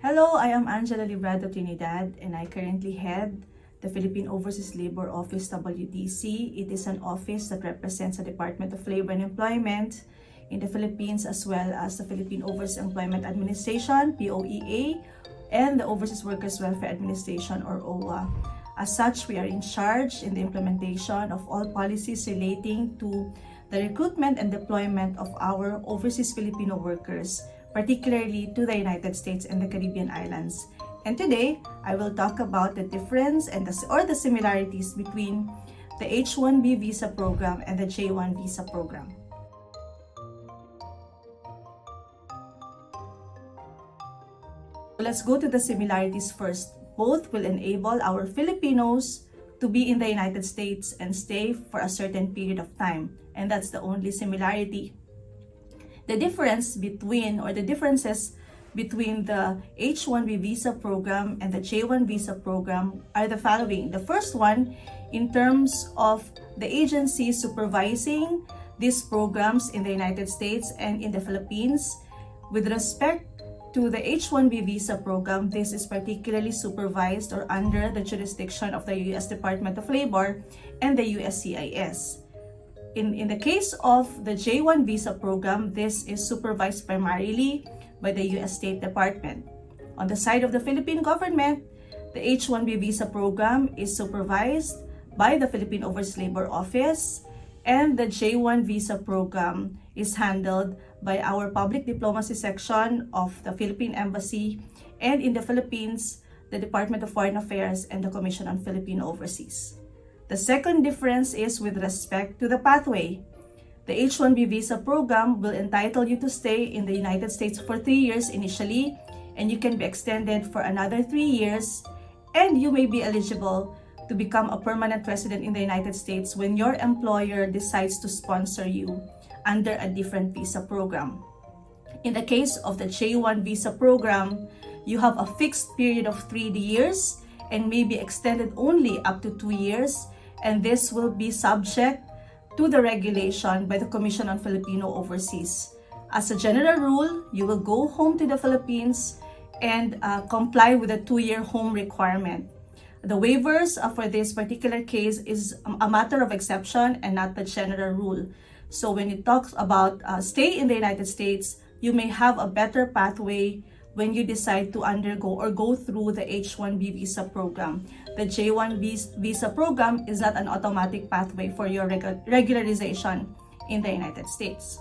Hello, I am Angela Librado-Trinidad and I currently head the Philippine Overseas Labor Office WDC. It is an office that represents the Department of Labor and Employment in the Philippines as well as the Philippine Overseas Employment Administration, POEA, and the Overseas Workers Welfare Administration or OWA. As such, we are in charge in the implementation of all policies relating to the recruitment and deployment of our overseas Filipino workers, particularly to the United States and the Caribbean islands. And today, I will talk about the difference and the similarities between the H-1b visa program and the J-1 visa program. Let's go to the similarities first. Both will enable our Filipinos to be in the United States and stay for a certain period of time. And that's the only similarity. The differences between the H-1b visa program and the J-1 visa program are the following. The first one, in terms of the agencies supervising these programs in the United States and in the Philippines. With respect to the H-1b visa program, this is particularly supervised or under the jurisdiction of the U.S. Department of Labor and the USCIS. In the case of the J-1 visa program, this is supervised primarily by the U.S. State Department. On the side of the Philippine government, the H-1b visa program is supervised by the Philippine Overseas Labor Office, and the J-1 visa program is handled by our Public Diplomacy Section of the Philippine Embassy, and in the Philippines, the Department of Foreign Affairs and the Commission on Filipino Overseas. The second difference is with respect to the pathway. The H-1b visa program will entitle you to stay in the United States for 3 years initially, and you can be extended for another 3 years, and you may be eligible to become a permanent resident in the United States when your employer decides to sponsor you under a different visa program. In the case of the J-1 visa program, you have a fixed period of 3 years and may be extended only up to 2 years, and this will be subject to the regulation by the Commission on Filipino Overseas. As a general rule, you will go home to the Philippines and comply with the 2-year home requirement. The waivers for this particular case is a matter of exception and not the general rule. So when it talks about stay in the United States, you may have a better pathway when you decide to undergo or go through the H-1b visa program. The J-1 visa program is not an automatic pathway for your regularization in the United States.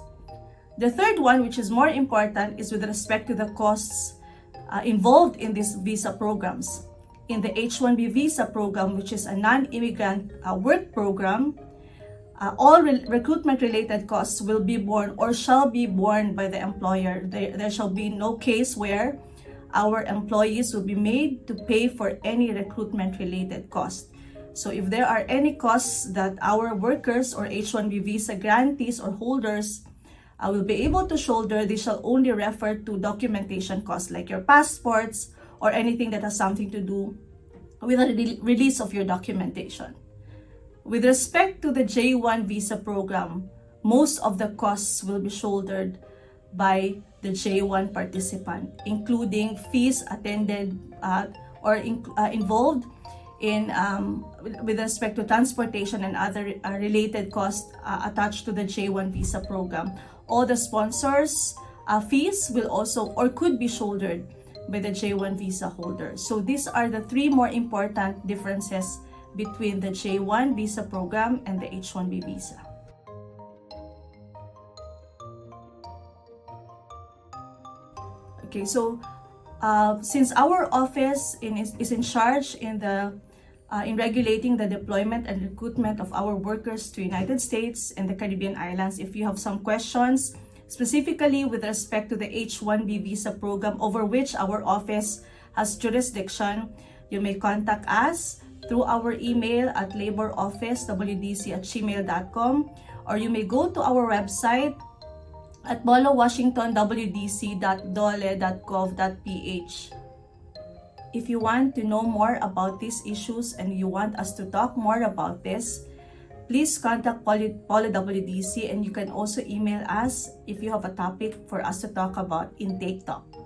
The third one, which is more important, is with respect to the costs involved in these visa programs. In the H-1b visa program, which is a non-immigrant work program, all recruitment-related costs will be borne or shall be borne by the employer. There shall be no case where our employees will be made to pay for any recruitment-related cost. So if there are any costs that our workers or H-1b visa grantees or holders will be able to shoulder, they shall only refer to documentation costs like your passports or anything that has something to do with the release of your documentation. With respect to the J-1 visa program, most of the costs will be shouldered by the J-1 participant, including fees attended involved in with respect to transportation and other related costs attached to the J-1 visa program. All the sponsors' fees will also or could be shouldered by the J-1 visa holder. So these are the 3 more important differences between the J-1 visa program and the H-1b visa. Okay, so since our office is in charge in regulating the deployment and recruitment of our workers to United States and the Caribbean islands, if you have some questions specifically with respect to the H-1b visa program over which our office has jurisdiction, you may contact us through our email at laborofficewdc@gmail.com, or you may go to our website at POLO washingtonwdc.dole.gov.ph. If you want to know more about these issues and you want us to talk more about this, please contact POLO WDC, and you can also email us if you have a topic for us to talk about in TakeTalk.